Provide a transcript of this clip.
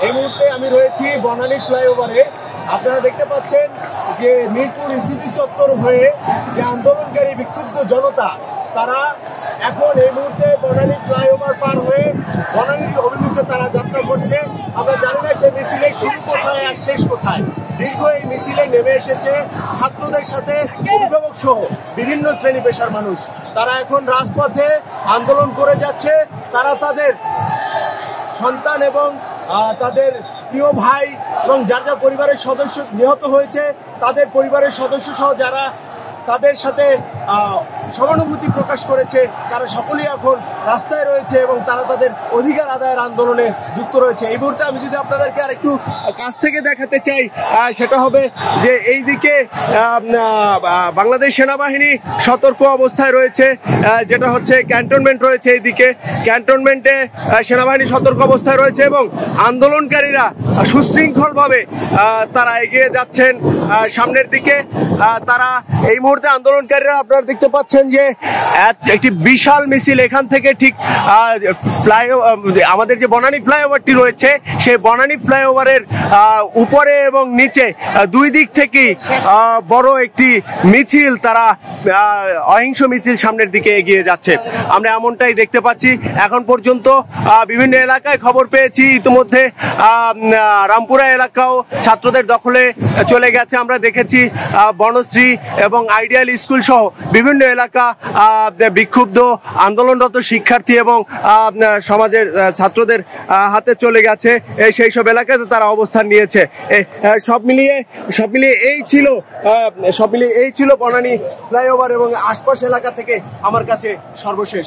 এই মুহূর্তে আমি রয়েছি বনানী ফ্লাইওভারে। আপনারা দেখতে পাচ্ছেন যে মিরপুর ইসিবি চত্বর হয়ে যে আন্দোলনকারী বিক্ষুব্ধ জনতা, তারা এখন এই মুহূর্তে বনানী ফ্লাইওভার পার হয়ে বনানীর অভিমুখে তারা যাত্রা করছে। আমরা জানি না সেই মিছিলের শুরু কোথায় আর শেষ কোথায়। দীর্ঘ এই মিছিলে নেমে এসেছে ছাত্রদের সাথে অভিভাবক সহ বিভিন্ন শ্রেণী পেশার মানুষ। তারা এখন রাজপথে আন্দোলন করে যাচ্ছে। তারা তাদের সন্তান এবং তাদের প্রিয় ভাই এবং যার যার পরিবারের সদস্য নিহত হয়েছে, তাদের পরিবারের সদস্য সহ যারা তাদের সাথে সহানুভূতি প্রকাশ করেছে, তারা সকলেই এখন রাস্তায় রয়েছে এবং তারা তাদের অধিকার আদায়ের আন্দোলনে যুক্ত রয়েছে। এই মুহূর্তে আমি যদি আপনাদেরকে আর একটু কাছ থেকে দেখাতে চাই, সেটা হবে যে এই দিকে বাংলাদেশ সেনাবাহিনী সতর্ক অবস্থায় রয়েছে, যেটা হচ্ছে ক্যান্টনমেন্ট রয়েছে। এইদিকে ক্যান্টনমেন্টে সেনাবাহিনী সতর্ক অবস্থায় রয়েছে এবং আন্দোলনকারীরা সুশৃঙ্খলভাবে তারা এগিয়ে যাচ্ছেন সামনের দিকে। তারা এই মুহূর্তে আন্দোলনকারীরা আপনারা দেখতে পাচ্ছেন যে একটি বিশাল মিছিল এখান থেকে ঠিক আমাদের যে বনানী ফ্লাইওভারটি রয়েছে, সেই বনানী ফ্লাইওভারের উপরে এবং নিচে দুই দিক থেকেই বড় একটি মিছিল, তারা অহিংস মিছিল সামনের দিকে এগিয়ে যাচ্ছে। আমরা এমনটাই দেখতে পাচ্ছি। এখন পর্যন্ত বিভিন্ন এলাকায় খবর পেয়েছি, ইতিমধ্যে রামপুরা এলাকাও ছাত্রদের দখলে চলে গেছে। আমরা দেখেছি বনশ্রী এবং আইডিয়াল স্কুল সহ বিভিন্ন এলাকা বিক্ষুব্ধ আন্দোলনরত শিক্ষার্থী এবং সমাজের ছাত্রদের হাতে চলে গেছে। সেই সব এলাকাতে তারা অবস্থান নিয়েছে। সব মিলিয়ে এই ছিল বনানী ফ্লাইওভার এবং আশপাশ এলাকা থেকে আমার কাছে সর্বশেষ।